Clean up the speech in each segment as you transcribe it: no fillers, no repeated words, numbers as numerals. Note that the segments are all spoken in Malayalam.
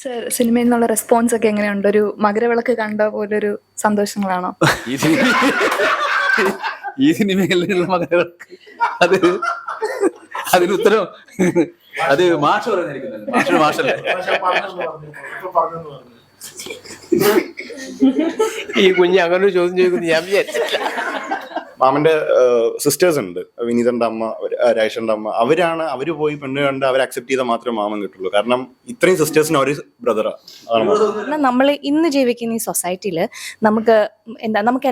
സർ, സിനിമയിൽ നിന്നുള്ള റെസ്പോൺസ് ഒക്കെ എങ്ങനെയുണ്ട്? ഒരു മകരവിളക്ക് കണ്ട പോലൊരു സന്തോഷങ്ങളാണോ? ഈ സിനിമ ഈ സിനിമയിലുള്ള മകരവിളക്ക് അത് അതിനുത്തരം അത് മാഷ് പറയുന്നതായിരിക്കും. മാഷല്ലേ ഈ കുഞ്ഞ് അങ്ങനെ ഒരു ചോദ്യം ചോദിക്കുന്നു ഞാൻ വിചാരിച്ചില്ല. മാമന്റെ സിസ്റ്റേഴ്സ് ഉണ്ട്, വിനീതന്റെ അമ്മ, രാജേഷന്റെ അമ്മ. അവര് പോയി പെണ്ണ് കണ്ട് അവരെ അക്സെപ്റ്റ് ചെയ്താൽ മാത്രമേ മാമൻ കിട്ടുള്ളൂ. കാരണം ഇത്രയും സിസ്റ്റേഴ്സിന് ഒരു ബ്രദറാ. നമ്മൾ ഇന്ന് ജീവിക്കുന്ന ഈ സൊസൈറ്റിയിൽ നമുക്ക്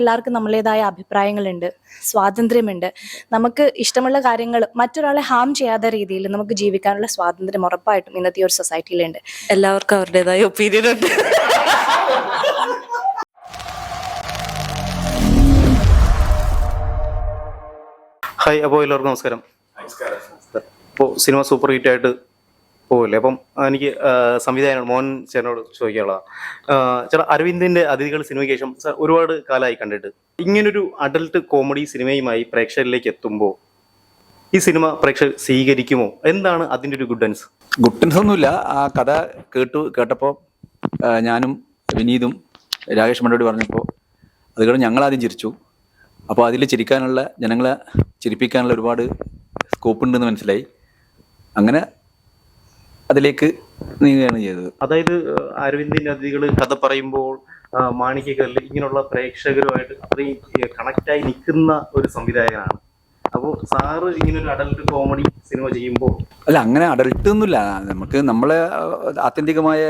എല്ലാവർക്കും നമ്മളേതായ അഭിപ്രായങ്ങളുണ്ട്, സ്വാതന്ത്ര്യമുണ്ട്. നമുക്ക് ഇഷ്ടമുള്ള കാര്യങ്ങൾ മറ്റൊരാളെ ഹാം ചെയ്യാത്ത രീതിയിൽ നമുക്ക് ജീവിക്കാനുള്ള സ്വാതന്ത്ര്യം ഉറപ്പായിട്ടും ഇന്നത്തെ ഒരു സൊസൈറ്റിയിലുണ്ട്. എല്ലാവർക്കും അവരുടേതായ ഒപ്പീനിയൻ ഉണ്ട്. ഹായ്, അപ്പോൾ എല്ലാവർക്കും നമസ്കാരം. ഇപ്പോൾ സിനിമ സൂപ്പർ ഹിറ്റ് ആയിട്ട് പോകില്ലേ? അപ്പം എനിക്ക് സംവിധായകനോട് മോഹൻ ചേട്ടനോട് ചോദിക്കാനുള്ളതാണ്. ചേട്ടാ, അരവിന്ദിൻ്റെ അതിഥികൾ സിനിമയ്ക്ക് ശേഷം സാർ ഒരുപാട് കാലമായി കണ്ടിട്ട് ഇങ്ങനൊരു അഡൽട്ട് കോമഡി സിനിമയുമായി പ്രേക്ഷകരിലേക്ക് എത്തുമ്പോൾ ഈ സിനിമ പ്രേക്ഷകർ സ്വീകരിക്കുമോ? എന്താണ് അതിൻ്റെ ഒരു ഗുഡൻസ്? ഒന്നുമില്ല. ആ കഥ കേട്ടപ്പോൾ ഞാനും വിനീതും രാകേഷ് മണ്ടോടി പറഞ്ഞപ്പോൾ അതുകൊണ്ട് ഞങ്ങളാദ്യം ചിരിച്ചു. അപ്പോൾ അതിൽ ചിരിക്കാനുള്ള, ജനങ്ങളെ ചിരിപ്പിക്കാനുള്ള ഒരുപാട് സ്കോപ്പ് ഉണ്ടെന്ന് മനസ്സിലായി. അങ്ങനെ അതിലേക്ക് നീങ്ങുകയാണ് ചെയ്തത്. അതായത് അരവിന്ദിൻ്റെ അതിഥികൾ കഥ പറയുമ്പോൾ മാണിക്യക്കല്ല് ഇങ്ങനെയുള്ള പ്രേക്ഷകരുമായിട്ട് അത്രയും കണക്റ്റായി നിൽക്കുന്ന ഒരു സംവിധായകനാണ്. അപ്പോൾ സാറ് ഇങ്ങനൊരു അഡൽട്ട് കോമഡി സിനിമ ചെയ്യുമ്പോൾ അല്ല, അങ്ങനെ അഡൽട്ട് ഒന്നുമില്ല. നമ്മളെ ആത്യന്തികമായ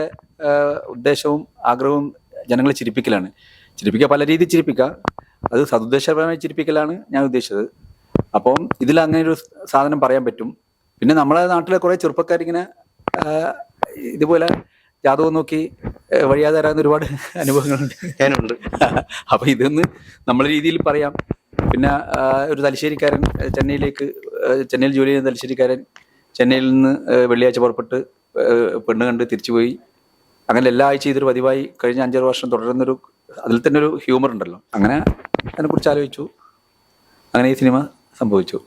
ഉദ്ദേശവും ആഗ്രഹവും ജനങ്ങളെ ചിരിപ്പിക്കലാണ്. ചിരിപ്പിക്കുക പല രീതിയിൽ ചിരിപ്പിക്കുക, അത് സതുദ്ദേശപരമായി ചിരിപ്പിക്കലാണ് ഞാൻ ഉദ്ദേശിച്ചത്. അപ്പം ഇതിൽ അങ്ങനെ ഒരു സാധനം പറയാൻ പറ്റും. പിന്നെ നമ്മളെ നാട്ടിലെ കുറേ ചെറുപ്പക്കാരിങ്ങനെ ഇതുപോലെ ജാതകം നോക്കി വഴിയാതെ തരാവുന്ന ഒരുപാട് അനുഭവങ്ങളുണ്ട്, ഞാനുണ്ട്. അപ്പം ഇതൊന്ന് നമ്മളെ രീതിയിൽ പറയാം. പിന്നെ ഒരു തലശ്ശേരിക്കാരൻ ചെന്നൈയിൽ ജോലി ചെയ്യുന്ന തലശ്ശേരിക്കാരൻ ചെന്നൈയിൽ നിന്ന് വെള്ളിയാഴ്ച പുറപ്പെട്ട് പെണ്ണ് കണ്ട് തിരിച്ചുപോയി. അങ്ങനെ എല്ലാ ആഴ്ച ഇതൊരു പതിവായി കഴിഞ്ഞ 5-6 വർഷം തുടരുന്നൊരു, അതിൽ തന്നെ ഒരു ഹ്യൂമർ ഉണ്ടല്ലോ. അങ്ങനെ അതിനെക്കുറിച്ച് ആലോചിച്ചു, അങ്ങനെ ഈ സിനിമ സംഭവിച്ചു.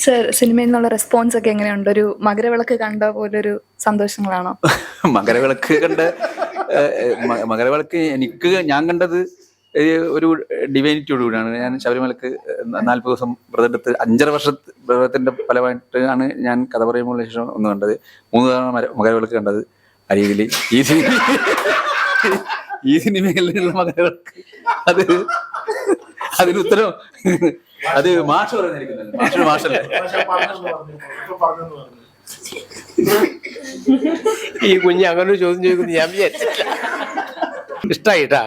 സർ, സിനിമയിൽ നിന്നുള്ള റെസ്പോൺസ് ഒക്കെ എങ്ങനെയുണ്ട്? ഒരു മകരവിളക്ക് കണ്ട പോലൊരു സന്തോഷങ്ങളാണോ? മകരവിളക്ക് ഞാൻ കണ്ടത് ഒരു ഡിവൈനിറ്റിയോടുകൂടിയാണ്. ഞാൻ ശബരിമലക്ക് 40 ദിവസം വ്രതെടുത്ത് 5.5 വർഷത്തിന്റെ ഫലമായിട്ടാണ് ഞാൻ കഥ പറയുമ്പോൾ ശേഷം ഒന്ന് കണ്ടത്. 3 തവണ മകരവിളക്ക് കണ്ടത്. ആ രീതിയിൽ ഈ സിനിമയിലുള്ള മകരവിളക്ക് അത് അതിനുത്തരം അത് മാഷ് പറയുന്നതായിരിക്കും. മാഷല്ലേ ഈ കുഞ്ഞ് അങ്ങനെ ഒരു ചോദ്യം ചോദിക്കുന്നു ഞാൻ വിചാരിച്ചില്ല. ഇഷ്ടായിട്ടാ,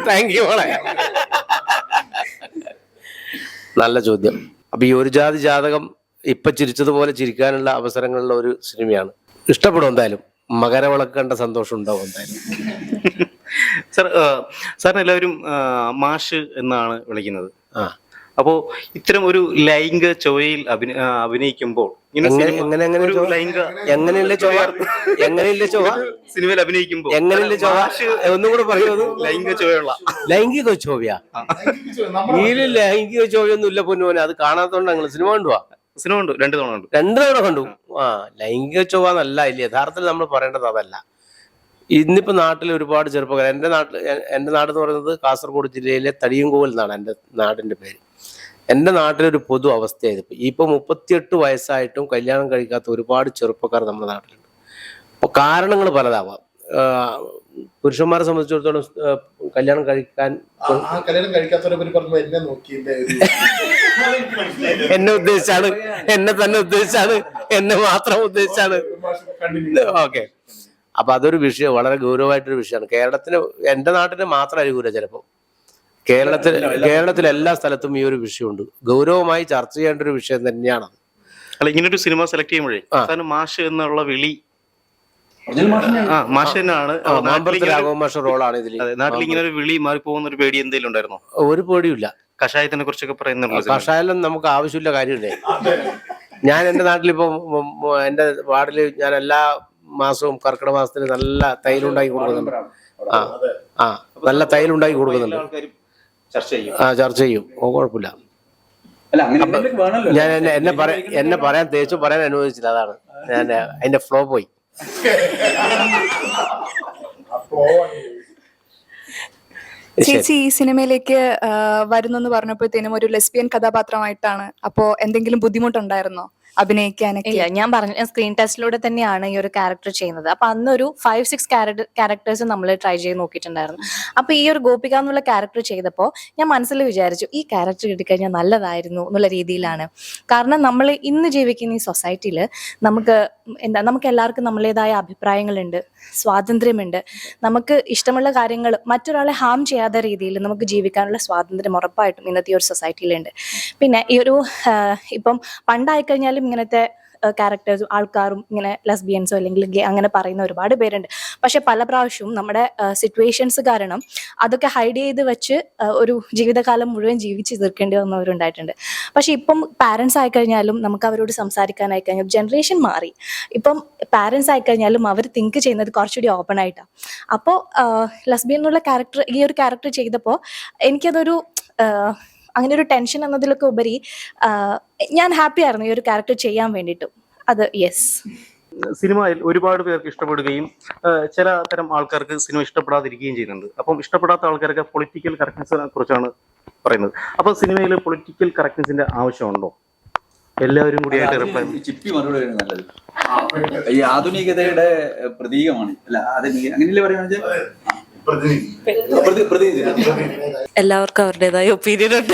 താങ്ക് യു മോളെ. നല്ല ചോദ്യം. അപ്പൊ ഈ ഒരു ജാതി ജാതകം ഇപ്പൊ ചിരിച്ചതുപോലെ ചിരിക്കാനുള്ള അവസരങ്ങളുള്ള ഒരു സിനിമയാണ്. ഇഷ്ടപ്പെടും എന്തായാലും. മകരവിളക്ക് കണ്ട സന്തോഷം ഉണ്ടാവും എന്തായാലും. സാറിന് എല്ലാവരും മാഷ് എന്നാണ് വിളിക്കുന്നത്. അപ്പോ ഇത്തരം ഒരു ലൈംഗിക ചൊവ്വയിൽ അഭിനയിക്കുമ്പോൾ സിനിമയിൽ അഭിനയിക്കുമ്പോൾ ഒന്നും കൂടെ പറയുന്നത് ലൈംഗിക ചൊവ്വയുള്ള ലൈംഗിക ചൊവ്വയാ? ഈ ലൈംഗിക ചൊവ്വയൊന്നും ഇല്ല പൊന്നുപോലെ. അത് കാണാത്തോണ്ട് ഞങ്ങൾ സിനിമ കണ്ടുവാ. സിനിമ കണ്ടു, 2 തവണ കണ്ടു. 2 തവണ കണ്ടു. ലൈംഗിക ചൊവ്വ എന്നല്ല, ഇല്ല, യഥാർത്ഥത്തിൽ നമ്മൾ പറയേണ്ടത് അതല്ല. ഇന്നിപ്പോ നാട്ടിൽ ഒരുപാട് ചെറുപ്പക്കാർ, എൻ്റെ നാട് എന്ന് പറയുന്നത് കാസർഗോഡ് ജില്ലയിലെ തടിയങ്കോൽ എന്നാണ് എൻ്റെ നാടിൻ്റെ പേര്. എൻ്റെ നാട്ടിലൊരു പൊതു അവസ്ഥയായത് ഇപ്പൊ 38 വയസ്സായിട്ടും കല്യാണം കഴിക്കാത്ത ഒരുപാട് ചെറുപ്പക്കാർ നമ്മുടെ നാട്ടിലുണ്ട്. അപ്പോൾ കാരണങ്ങൾ പലതാവാം. പുരുഷന്മാരെ സംബന്ധിച്ചിടത്തോളം കല്യാണം കഴിക്കാൻ എന്നെ ഉദ്ദേശിച്ചാണ്, എന്നെ തന്നെ ഉദ്ദേശിച്ചാണ്, എന്നെ മാത്രം ഉദ്ദേശിച്ചാണ്. ഓക്കെ, അപ്പൊ അതൊരു വിഷയം, വളരെ ഗൗരവമായിട്ടൊരു വിഷയമാണ്. എൻ്റെ നാട്ടിന് മാത്രമായിരിക്കൂല ചിലപ്പോൾ, കേരളത്തിൽ എല്ലാ സ്ഥലത്തും ഈ ഒരു വിഷയമുണ്ട്. ഗൗരവമായി ചർച്ച ചെയ്യേണ്ട ഒരു വിഷയം തന്നെയാണ്. അല്ല, ഇങ്ങനൊരു സിനിമ സെലക്ട് ചെയ്യുമ്പോഴേ മാഷ് എന്നുള്ള വിളി മാഷ് തന്നെയാണ്. രാഘവമാഷ റോളാണ് ഇതിൽ. നാട്ടിൽ ഇങ്ങനെ ഒരു വിളി മാറിപ്പോകുന്ന ഒരു പേടി എന്തെങ്കിലും ഉണ്ടായിരുന്നോ? ഒരു പേടിയില്ല. കഷായത്തിനെ കുറിച്ചൊക്കെ പറയുന്നുള്ളൂ. കഷായം നമുക്ക് ആവശ്യമില്ല കാര്യമില്ലേ. ഞാൻ എൻ്റെ നാട്ടിലിപ്പോ എൻ്റെ വാർഡില് ഞാൻ എല്ലാ മാസവും കർക്കിടക മാസത്തിന് നല്ല തൈലുണ്ടാക്കി കൊടുക്കുന്നുണ്ട്. നല്ല തൈലുണ്ടാക്കി കൊടുക്കുന്നുണ്ട്. ചർച്ച ചെയ്യും. കുഴപ്പമില്ല. ഞാൻ എന്നെ പറയാൻ തേച്ചു പറയാൻ അനുവദിച്ചില്ല. അതാണ് ഞാൻ അതിന്റെ ഫ്ലോ പോയി. ചേച്ചി ഈ സിനിമയിലേക്ക് വരുന്നെന്ന് പറഞ്ഞപ്പോഴത്തേനും ഒരു ലെസ്ബിയൻ കഥാപാത്രമായിട്ടാണ്. അപ്പോ എന്തെങ്കിലും ബുദ്ധിമുട്ടുണ്ടായിരുന്നോ അഭിനയിക്കാനൊക്കെ? ഇല്ല, ഞാൻ പറഞ്ഞു സ്ക്രീൻ ടെസ്റ്റിലൂടെ തന്നെയാണ് ഈ ഒരു ക്യാരക്ടർ ചെയ്യുന്നത്. അപ്പൊ അന്നൊരു 5-6 ക്യാരക്ടേഴ്സ് നമ്മൾ ട്രൈ ചെയ്ത് നോക്കിയിട്ടുണ്ടായിരുന്നു. അപ്പൊ ഈ ഒരു ഗോപിക എന്നുള്ള ക്യാരക്ടർ ചെയ്തപ്പോൾ ഞാൻ മനസ്സിൽ വിചാരിച്ചു ഈ ക്യാരക്ടർ കിട്ടിക്കഴിഞ്ഞാൽ നല്ലതായിരുന്നു എന്നുള്ള രീതിയിലാണ്. കാരണം നമ്മൾ ഇന്ന് ജീവിക്കുന്ന ഈ സൊസൈറ്റിയിൽ നമുക്ക് എല്ലാവർക്കും നമ്മളേതായ അഭിപ്രായങ്ങളുണ്ട്, സ്വാതന്ത്ര്യമുണ്ട്. നമുക്ക് ഇഷ്ടമുള്ള കാര്യങ്ങൾ മറ്റൊരാളെ ഹാം ചെയ്യാത്ത രീതിയിൽ നമുക്ക് ജീവിക്കാനുള്ള സ്വാതന്ത്ര്യം ഉറപ്പായിട്ടും ഇന്നത്തെ ഒരു സൊസൈറ്റിയിലുണ്ട്. പിന്നെ ഈ ഒരു ഇപ്പം പണ്ടായിക്കഴിഞ്ഞാലും ഇങ്ങനത്തെ ക്യാരക്ടേഴ്സും ആൾക്കാരും ഇങ്ങനെ ലെസ്ബിയൻസോ അല്ലെങ്കിൽ ഗേ അങ്ങനെ പറയുന്ന ഒരുപാട് പേരുണ്ട്. പക്ഷെ പല പ്രാവശ്യവും നമ്മുടെ സിറ്റുവേഷൻസ് കാരണം അതൊക്കെ ഹൈഡ് ചെയ്ത് വെച്ച് ഒരു ജീവിതകാലം മുഴുവൻ ജീവിച്ച് തീർക്കേണ്ടി വന്നവരുണ്ടായിട്ടുണ്ട്. പക്ഷെ ഇപ്പം പാരൻസ് ആയിക്കഴിഞ്ഞാലും നമുക്ക് അവരോട് സംസാരിക്കാനായി കഴിഞ്ഞാൽ ജനറേഷൻ മാറി. ഇപ്പം പാരൻസ് ആയിക്കഴിഞ്ഞാലും അവർ തിങ്ക് ചെയ്യുന്നത് കുറച്ചുകൂടി ഓപ്പൺ ആയിട്ടാണ്. അപ്പോൾ ലെസ്ബിയൻ എന്നുള്ള ക്യാരക്ടർ ഈ ഒരു ക്യാരക്ടർ ചെയ്തപ്പോൾ എനിക്കതൊരു അങ്ങനെ ഒരു ടെൻഷൻ എന്നതിലൊക്കെ ഉപരി ഞാൻ ഹാപ്പി ആയിരുന്നു ഈ ഒരു ക്യാരക്ടർ ചെയ്യാൻ വേണ്ടിയിട്ടും. അത് യെസ്. സിനിമയിൽ ഒരുപാട് പേർക്ക് ഇഷ്ടപ്പെടുകയും ചില തരം ആൾക്കാർക്ക് സിനിമ ഇഷ്ടപ്പെടാതിരിക്കുകയും ചെയ്യുന്നുണ്ട്. അപ്പം ഇഷ്ടപ്പെടാത്ത ആൾക്കാരൊക്കെ പൊളിറ്റിക്കൽ കറക്റ്റ്നെസ്സിനെ കുറിച്ചാണ് പറയുന്നത്. അപ്പം സിനിമയിൽ പൊളിറ്റിക്കൽ കറക്റ്റ്നെസ്സിന്റെ ആവശ്യമുണ്ടോ? എല്ലാവരും കൂടിയായിട്ട് റിപ്ലൈ. ചിപ്പി മറുപടി നല്ലത്. ഈ ആധുനികതയുടെ പ്രതീകമാണ്. അല്ല അങ്ങനെയല്ലേ പറയുന്നത്? എല്ലാവർക്കും അവരുടേതായ ഒപ്പീനിയൻ ഉണ്ട്.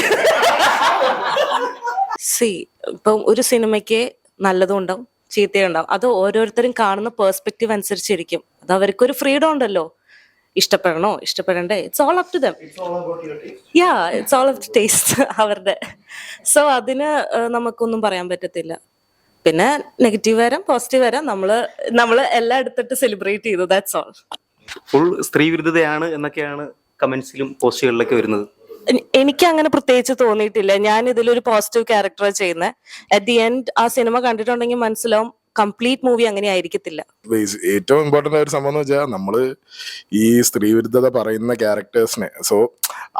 ഇപ്പം ഒരു സിനിമയ്ക്ക് നല്ലതും ഉണ്ടാവും ചീത്തയും ഉണ്ടാവും. അത് ഓരോരുത്തരും കാണുന്ന പേഴ്സ്പെക്റ്റീവ് അനുസരിച്ചിരിക്കും. അത് അവർക്കൊരു ഫ്രീഡം ഉണ്ടല്ലോ, ഇഷ്ടപ്പെടണോ ഇഷ്ടപ്പെടണ്ടേ, it's all up to them. It's all up to taste അവരുടെ. സോ അതിന് നമുക്കൊന്നും പറയാൻ പറ്റത്തില്ല. പിന്നെ നെഗറ്റീവ് വരാം പോസിറ്റീവ് വരാം. നമ്മള് എല്ലാം എടുത്തിട്ട് സെലിബ്രേറ്റ് ചെയ്തു. That's all. ഫുൾ സ്ത്രീ വിരുദ്ധതയാണ് എന്നൊക്കെയാണ് കമന്റ്സിലും പോസ്റ്റുകളിലൊക്കെ വരുന്നത്. എനിക്ക് അങ്ങനെ പ്രത്യേകിച്ച് തോന്നിയിട്ടില്ല. ഞാൻ ഇതിലൊരു പോസിറ്റീവ് ക്യാരക്ടർ ചെയ്യുന്നത്. അറ്റ് ദി എൻഡ് ആ സിനിമ കണ്ടിട്ടുണ്ടെങ്കിൽ മനസ്സിലാവും കംപ്ലീറ്റ് മൂവി അങ്ങനെ ആയിരിക്കത്തില്ല. ഏറ്റവും ഇമ്പോർട്ടന്റ് ആയ ഒരു സംഭവം എന്ന് വെച്ചാൽ നമ്മള് ഈ സ്ത്രീ വിരുദ്ധത പറയുന്ന ക്യാരക്ടേഴ്സിനെ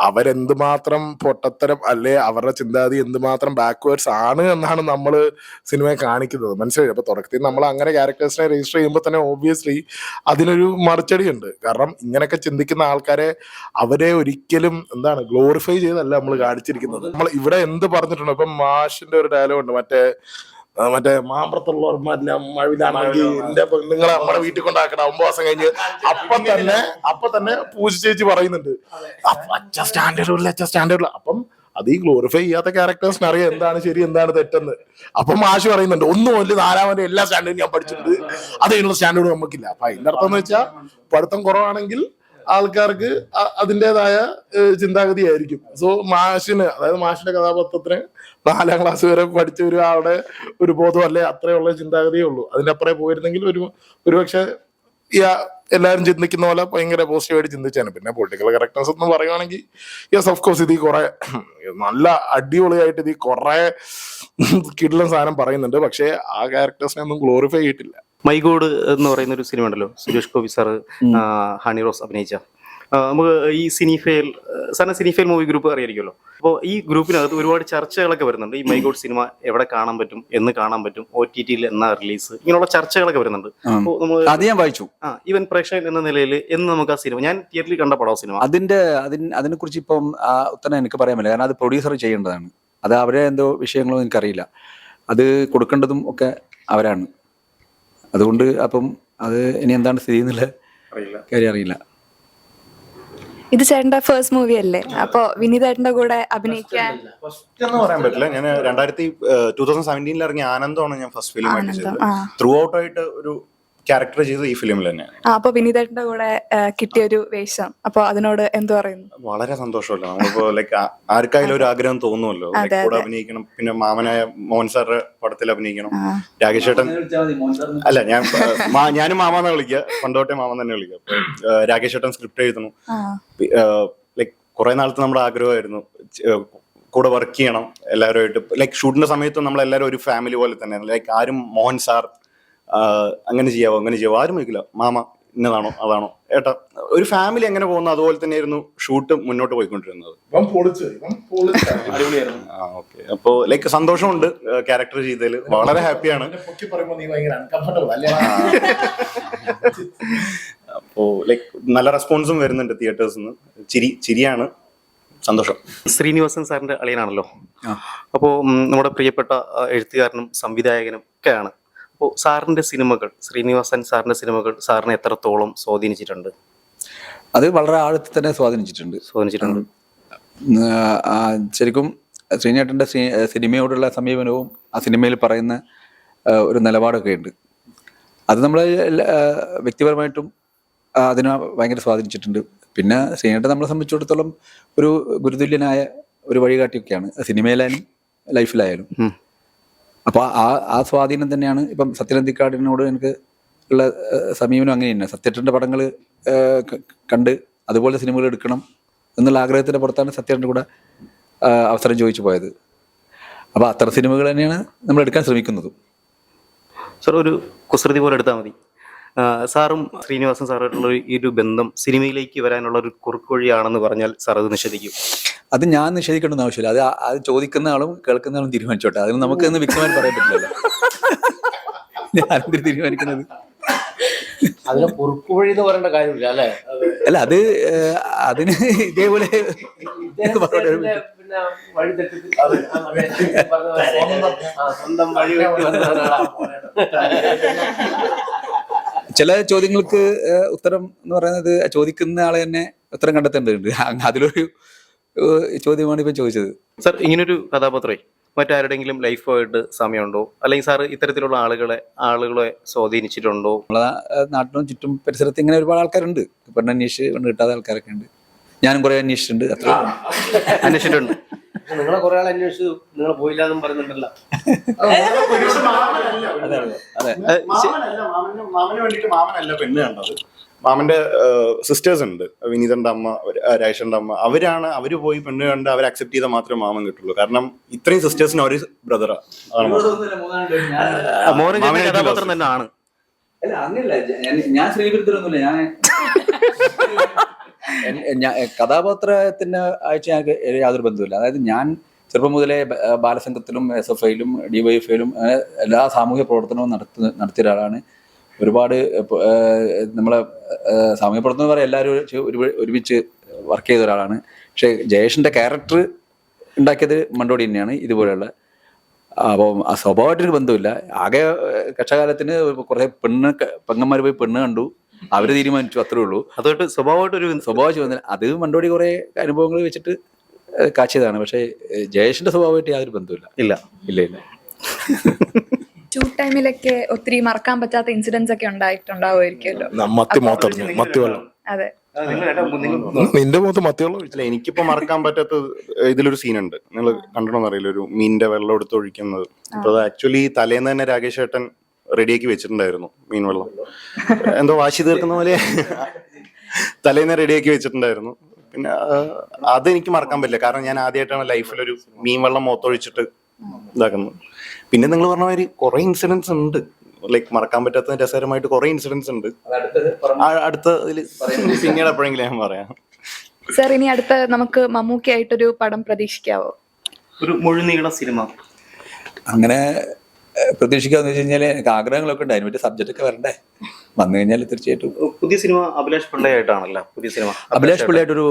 അവരെന്തുമാത്രം പൊട്ടത്തരം അല്ലെ അവരുടെ ചിന്താഗതി എന്തുമാത്രം ബാക്ക്വേർഡ്സ് ആണ് എന്നാണ് നമ്മള് സിനിമയെ കാണിക്കുന്നത്. മനസ്സിലായി? അപ്പൊ തുടക്കത്തിൽ നമ്മൾ അങ്ങനെ ക്യാരക്ടേഴ്സിനെ രജിസ്റ്റർ ചെയ്യുമ്പോൾ തന്നെ ഓബ്വിയസ്ലി അതിനൊരു മറുചടി ഉണ്ട്. കാരണം ഇങ്ങനെയൊക്കെ ചിന്തിക്കുന്ന ആൾക്കാരെ അവരെ ഒരിക്കലും ഗ്ലോറിഫൈ ചെയ്തല്ല നമ്മൾ കാണിച്ചിരിക്കുന്നത്. നമ്മൾ ഇവിടെ എന്ത് പറഞ്ഞിട്ടുണ്ട്? ഇപ്പം മാഷിന്റെ ഒരു ഡയലോഗ് ഉണ്ട്, മറ്റേ മാമ്പറത്തുള്ളവർമാരെല്ലാം മഴവിലാണെങ്കിൽ എന്റെ പെണ്ണുങ്ങളെ നമ്മുടെ വീട്ടിൽ കൊണ്ടാക്കണം 9 മാസം കഴിഞ്ഞ്. അപ്പൊ തന്നെ പൂജ ചേച്ചി പറയുന്നുണ്ട് സ്റ്റാൻഡേർഡില്ല. അപ്പം അത് ഈ ഗ്ലോറിഫൈ ചെയ്യാത്ത ക്യാരക്ടേഴ്സിന് അറിയാം എന്താണ് ശരി എന്താണ് തെറ്റെന്ന്. അപ്പം മാഷ് പറയുന്നുണ്ട് 1 മുതൽ 4 വരെ എല്ലാ സ്റ്റാൻഡേർഡും ഞാൻ പഠിച്ചിട്ടുണ്ട്, അതിനുള്ള സ്റ്റാൻഡേർഡ് നമുക്കില്ല. അപ്പൊ അതിന്റെ അർത്ഥം എന്ന് വെച്ചാൽ പഠിത്തം കുറവാണെങ്കിൽ ആൾക്കാർക്ക് അതിൻ്റെതായ ചിന്താഗതി ആയിരിക്കും. സോ മാഷിന്റെ കഥാപാത്രത്തിന് 4ാം ക്ലാസ് വരെ പഠിച്ച ഒരാളുടെ ഒരു ബോധം അല്ലെ അത്രയുള്ള ചിന്താഗതിയേ ഉള്ളൂ. അതിന്റെ അപ്പുറം പോയിരുന്നെങ്കിൽ ഒരുപക്ഷെ എല്ലാവരും ചിന്തിക്കുന്ന പോലെ ഭയങ്കര പോസിറ്റീവായിട്ട് ചിന്തിച്ചാണ്. പിന്നെ പൊളിറ്റിക്കൽ കറക്റ്റ്നസ് എന്ന് പറയുവാണെങ്കിൽ യെസ് ഓഫ് കോഴ്സ് ഇത് കുറെ നല്ല അടിപൊളിയായിട്ട് ഇത് കുറെ കിടിലൻ സാധനം പറയുന്നുണ്ട്. പക്ഷെ ആ ക്യാരക്ടേഴ്സിനെ ഒന്നും ഗ്ലോറിഫൈ ചെയ്തിട്ടില്ല. മൈ ഗോഡ് എന്ന് പറയുന്ന ഒരു സിനിമ ഉണ്ടല്ലോ, സുരേഷ് ഗോപി സാറ് ഹണി റോസ് അഭിനയിച്ച. നമുക്ക് ഈ സിനിഫെയിൽ മൂവി ഗ്രൂപ്പ് അറിയായിരിക്കുമല്ലോ. അപ്പോൾ ഈ ഗ്രൂപ്പിനകത്ത് ഒരുപാട് ചർച്ചകളൊക്കെ വരുന്നുണ്ട്. ഈ മൈ ഗോഡ് സിനിമ എവിടെ കാണാൻ പറ്റും, എന്ന് കാണാൻ പറ്റും, OTT-ൽ എന്നാ റിലീസ്, ഇങ്ങനെയുള്ള ചർച്ചകളൊക്കെ വരുന്നുണ്ട്. അപ്പോൾ നമ്മൾ ഞാൻ വായിച്ചു ഈവൻ പ്രേക്ഷകൻ എന്ന നിലയിൽ എന്ന് നമുക്ക് ആ സിനിമ ഞാൻ തിയേറ്ററിൽ കണ്ട പടം സിനിമ അതിനെ കുറിച്ച് ഇപ്പം ഉത്തരം എനിക്ക് പറയാൻ പറ്റില്ല. കാരണം അത് പ്രൊഡ്യൂസർ ചെയ്യേണ്ടതാണ്. അത് അവരെ എന്തോ വിഷയങ്ങളോ എനിക്കറിയില്ല. അത് കൊടുക്കേണ്ടതും ഒക്കെ അവരാണ്. അതുകൊണ്ട് അപ്പം അത് ഇനി എന്താണ് സ്ഥിതി എന്നുള്ള കാര്യം അറിയില്ല. ഇത് ചേട്ടന്റെ ഫസ്റ്റ് മൂവി അല്ലേ? അപ്പൊ വിനീതേട്ടന്റെ കൂടെ അഭിനയിക്കാൻ ഫസ്റ്റ് എന്ന് പറയാൻ പറ്റില്ല. ഞാൻ 2017 ഇറങ്ങിയ ആനന്ദമാണ് ഞാൻ ഫസ്റ്റ് ഫിലിം ആയിട്ട് ചെയ്തത്. ത്രൂ ഔട്ട് ആയിട്ട് ഒരു ക്യാരക്ടർ ചെയ്തത് ഈ ഫിലിമിൽ തന്നെ. അപ്പൊ വിനീതേട്ടന്റെ കൂടെ കിട്ടിയൊരു വേഷം, അപ്പൊ അതിനോട് എന്ത് പറയുന്നു? വളരെ സന്തോഷമല്ലോ. നമ്മളിപ്പോ ആർക്കായാലും ഒരു ആഗ്രഹം തോന്നുമല്ലോ കൂടെ അഭിനയിക്കണം. പിന്നെ മാമനായ മോഹൻ സാറിന്റെ പടത്തിൽ അഭിനയിക്കണം. രാകേഷ് ചേട്ടൻ അല്ല, ഞാനും മാമാന്ന് വിളിക്കുക, പണ്ടോട്ടെ മാമൻ തന്നെ വിളിക്കുക. രാകേഷ് ചേട്ടൻ സ്ക്രിപ്റ്റ് എഴുതണം. കുറെ നാളത്തെ നമ്മുടെ ആഗ്രഹമായിരുന്നു കൂടെ വർക്ക് ചെയ്യണം എല്ലാവരുമായിട്ട്. ഷൂട്ടിന്റെ സമയത്ത് നമ്മളെല്ലാവരും ഒരു ഫാമിലി പോലെ തന്നെ. ആരും മോഹൻ സാർ അങ്ങനെ ചെയ്യാവോ ആരും വയ്ക്കില്ല. മാമ ഇന്നതാണോ അതാണോ ഏട്ടാ ഒരു ഫാമിലി എങ്ങനെ പോകുന്നു അതുപോലെ തന്നെയായിരുന്നു ഷൂട്ട് മുന്നോട്ട് പോയിക്കൊണ്ടിരുന്നത്. ഓക്കെ. അപ്പോ ലൈക്ക് സന്തോഷമുണ്ട് ക്യാരക്ടർ ചെയ്തതിൽ, വളരെ ഹാപ്പിയാണ്. അപ്പോ ലൈക്ക് നല്ല റെസ്പോൺസും വരുന്നുണ്ട് തിയേറ്റേഴ്സിൽ നിന്ന്. ചിരിയാണ്, സന്തോഷം. ശ്രീനിവാസൻ സാറിന്റെ അളിയനാണല്ലോ. അപ്പോൾ നമ്മുടെ പ്രിയപ്പെട്ട എഴുത്തുകാരനും സംവിധായകനും ഒക്കെയാണ്. അപ്പോൾ സാറിന്റെ സിനിമകൾ, ശ്രീനിവാസൻ സാറിന്റെ സിനിമകൾ സാറിനെ എത്രത്തോളം സ്വാധീനിച്ചിട്ടുണ്ട്? അത് വളരെ ആഴത്തിൽ തന്നെ സ്വാധീനിച്ചിട്ടുണ്ട്. ശരിക്കും ശ്രീനേട്ടൻ്റെ സിനിമയോടുള്ള സമീപനവും ആ സിനിമയിൽ പറയുന്ന ഒരു നിലപാടൊക്കെ ഉണ്ട്. അത് നമ്മളെ വ്യക്തിപരമായിട്ടും അതിനെ ഭയങ്കര സ്വാധീനിച്ചിട്ടുണ്ട്. പിന്നെ ശ്രീനേട്ടൻ നമ്മളെ സംബന്ധിച്ചിടത്തോളം ഒരു ഗുരുതുല്യനായ ഒരു വഴികാട്ടിയൊക്കെയാണ് സിനിമയിലായാലും ലൈഫിലായാലും. അപ്പോൾ ആ സ്വാധീനം തന്നെയാണ് ഇപ്പം സത്യനന്ദിക്കാടിനോട് എനിക്ക് ഉള്ള സമീപനം അങ്ങനെ തന്നെ. സത്യേട്ടൻ്റെ പടങ്ങൾ കണ്ട് അതുപോലെ സിനിമകൾ എടുക്കണം എന്നുള്ള ആഗ്രഹത്തിൻ്റെ പുറത്താണ് സത്യേട്ടൻ്റെ കൂടെ അവസരം ചോദിച്ചു പോയത്. അപ്പോൾ അത്തരം സിനിമകൾ തന്നെയാണ് നമ്മൾ എടുക്കാൻ ശ്രമിക്കുന്നതും. സാർ ഒരു കുസൃതി പോലെ എടുത്താൽ മതി. സാറും ശ്രീനിവാസൻ സാറായിട്ടുള്ള ഈ ഒരു ബന്ധം സിനിമയിലേക്ക് വരാനുള്ള ഒരു കുറുക്ക് വഴിയാണെന്ന് പറഞ്ഞാൽ സാർ അത് നിഷേധിക്കും? അത് ഞാൻ നിഷേധിക്കേണ്ടെന്ന് ആവശ്യമില്ല. അത് ചോദിക്കുന്ന ആളും കേൾക്കുന്ന ആളും തീരുമാനിച്ചോട്ടെ. അതിന് നമുക്ക് ഇന്ന് വ്യക്തമായിട്ട് പറയാൻ പറ്റില്ലല്ലോ. ഞാനെന്തിന് തീരുമാനിക്കുന്നത്? അതിന് കുറുക്ക് വഴി എന്ന് പറയേണ്ട കാര്യമില്ല അല്ലേ? അല്ല, അതിന് ഇതേപോലെ പിന്നെ വഴി തെറ്റി സ്വന്തം വഴി വെട്ടി ചില ചോദ്യങ്ങൾക്ക് ഉത്തരം എന്ന് പറയുന്നത് ചോദിക്കുന്ന ആളെ തന്നെ ഉത്തരം കണ്ടെത്തേണ്ടതുണ്ട്. അതിലൊരു ചോദ്യമാണ് ഇപ്പം ചോദിച്ചത്. സാർ, ഇങ്ങനൊരു കഥാപാത്രമേ മറ്റാരുടെങ്കിലും ലൈഫുമായിട്ട് സാമ്യമുണ്ടോ? അല്ലെങ്കിൽ സാർ ഇത്തരത്തിലുള്ള ആളുകളെ സ്വാധീനിച്ചിട്ടുണ്ടോ? നമ്മളെ നാട്ടിലും ചുറ്റും പരിസരത്ത് ഇങ്ങനെ ഒരുപാട് ആൾക്കാരുണ്ട്. പെണ്ണന്വേഷിച്ച് പെണ്ണ് കിട്ടാത്ത ആൾക്കാരൊക്കെ ഉണ്ട്. ഞാനും കുറെ അന്വേഷിച്ചിട്ടുണ്ട്. അത്ര അന്വേഷിച്ചിട്ടുണ്ട്. നിങ്ങളെ കുറെ ആൾ അന്വേഷിച്ചു, നിങ്ങൾ പോയില്ലാന്നും പറയുന്നുണ്ടല്ലോ. മാമന് വേണ്ടിട്ട് മാമനല്ല പെണ്ണ് കണ്ടത്. മാമന്റെ സിസ്റ്റേഴ്സ് ഉണ്ട്, വിനീതന്റെ അമ്മ, രാജേഷന്റെ അമ്മ. അവര് പോയി പെണ്ണ് കണ്ട് അവരെ അക്സെപ്റ്റ് ചെയ്താൽ മാത്രമേ മാമൻ കിട്ടുള്ളൂ. കാരണം ഇത്രയും സിസ്റ്റേഴ്സിന് ഒരു ബ്രദറാ. കഥാപാത്രം തന്നെ ആണ്. ഞാൻ ശ്രീവിരുദ്ധരൊന്നുമില്ല. ഞാൻ കഥാപാത്രത്തിന് അയച്ച് ഞങ്ങൾക്ക് യാതൊരു ബന്ധവുമില്ല. അതായത് ഞാൻ ചെറുപ്പം മുതലേ ബാലസംഘത്തിലും SFIയിലും DYFIയിലും എല്ലാ സാമൂഹ്യ പ്രവർത്തനവും നടത്തിയ ഒരാളാണ്. ഒരുപാട് നമ്മളെ സാമൂഹ്യ പ്രവർത്തനം പറയാൻ എല്ലാവരും ഒരുമിച്ച് വർക്ക് ചെയ്ത ഒരാളാണ്. പക്ഷേ ജയേഷിൻ്റെ ക്യാരക്ടർ ഉണ്ടാക്കിയത് മണ്ടോടി തന്നെയാണ് ഇതുപോലെയുള്ള. അപ്പം ആ സ്വഭാവമായിട്ടൊരു ബന്ധമില്ല. ആകെ കക്ഷകാലത്തിന് കുറേ പെങ്ങന്മാർ പോയി പെണ്ണ് കണ്ടു, അവര് തീരുമാനിച്ചു, അത്രേ ഉള്ളൂ. അതുകൊണ്ട് സ്വഭാവമായിട്ടൊരു സ്വഭാവം അത് മണ്ടോടി കുറെ അനുഭവങ്ങൾ വെച്ചിട്ട് കാച്ചിയതാണ്. പക്ഷേ ജയേഷിന്റെ സ്വഭാവമായിട്ട് യാതൊരു ബന്ധമില്ല. ഇല്ല. ഷൂട്ട് ടൈമിലൊക്കെ ഒത്തിരി മറക്കാൻ പറ്റാത്ത ഇൻസിഡൻസ് ഒക്കെ ഉണ്ടായിട്ടുണ്ടാവുമായിരിക്കുമല്ലോ. അതെ, നിന്റെ മുഖത്ത് മത്തിയുള്ള അല്ല, എനിക്കിപ്പോ മറക്കാൻ പറ്റാത്ത ഇതിലൊരു സീനുണ്ട്. നിങ്ങൾ കണ്ടിട്ടോന്ന് അറിയില്ല, ഒരു മീനിന്റെ വെള്ളം എടുത്ത് ഒഴിക്കുന്നത്. അപ്പൊ അത് ആക്ച്വലി തലേന്ന് തന്നെ രാകേഷ് ഏട്ടൻ റെഡിയാക്കി വെച്ചിട്ടുണ്ടായിരുന്നു. മീൻ വെള്ളം എന്തോ വാശി തീർക്കുന്ന പോലെ തലേന്ന് റെഡിയാക്കി വെച്ചിട്ടുണ്ടായിരുന്നു. പിന്നെ അതെനിക്ക് മറക്കാൻ പറ്റില്ല. കാരണം ഞാൻ ആദ്യമായിട്ടാണ് ലൈഫിലൊരു മീൻ വെള്ളം മുഖത്തൊഴിച്ചിട്ട് ഇതാക്കുന്നത്. പിന്നെ നിങ്ങൾ പറഞ്ഞ മാതിരി കുറെ ഇൻസിഡൻസ് ഉണ്ട്, ലൈക്ക് മറക്കാൻ പറ്റാത്ത രസകരമായിട്ട് കുറെ ഇൻസിഡൻസ് ഉണ്ട്. അടുത്ത ഇതിൽ പിന്നീട് എപ്പോഴെങ്കിലും ഞാൻ പറയാം. സർ, ഇനി അടുത്ത നമുക്ക് മമ്മൂക്കയായിട്ടൊരു പടം പ്രതീക്ഷിക്കാവോ? ഒരു മുഴുനീള സിനിമ അങ്ങനെ പ്രതീക്ഷിക്കാന്ന് വെച്ച് കഴിഞ്ഞാൽ എനിക്ക് ആഗ്രഹങ്ങളൊക്കെ ഉണ്ട്. അതിന് പറ്റിയ സബ്ജക്റ്റ് ഒക്കെ വരണ്ടേ? വന്നു കഴിഞ്ഞാൽ തീർച്ചയായിട്ടും പുതിയ സിനിമ അഭിലാഷ് പിള്ളയായിട്ടാണല്ലോ. പുതിയ സിനിമ അഭിലാഷ് പിള്ളയായിട്ടൊരു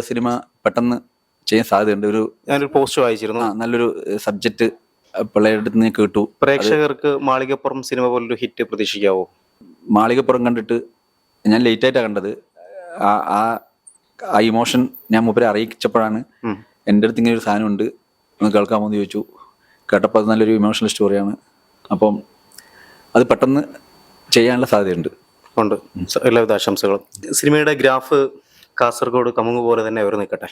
സിനിമ പെട്ടെന്ന് ചെയ്യാൻ സാധ്യതയുണ്ട്. ഞാനൊരു പോസ്റ്റ് വായിച്ചിരുന്നു. നല്ലൊരു സബ്ജക്റ്റ് പിള്ളയുടെ അടുത്ത് നിന്ന് കേട്ടു. പ്രേക്ഷകർക്ക് മാളികപ്പുറം സിനിമ പോലൊരു ഹിറ്റ് പ്രതീക്ഷിക്കാവോ? മാളികപ്പുറം കണ്ടിട്ട് ഞാൻ ലേറ്റായിട്ടാണ് കണ്ടത്. ആ ഇമോഷൻ ഞാൻ മൂപ്പരെ അറിയിച്ചപ്പോഴാണ് എൻ്റെ അടുത്ത് ഇങ്ങനെ ഒരു സാധനം ഉണ്ട്, ഒന്ന് കേൾക്കാമോ എന്ന് ചോദിച്ചു. കേട്ടപ്പോൾ അത് നല്ലൊരു ഇമോഷണൽ സ്റ്റോറിയാണ്. അപ്പം അത് പെട്ടെന്ന് ചെയ്യാനുള്ള സാധ്യതയുണ്ട്. ഉണ്ട്. എല്ലാവിധ ആശംസകളും. സിനിമയുടെ ഗ്രാഫ് കാസർഗോഡ് കമുങ്ങ് പോലെ തന്നെ അവർ നിൽക്കട്ടെ.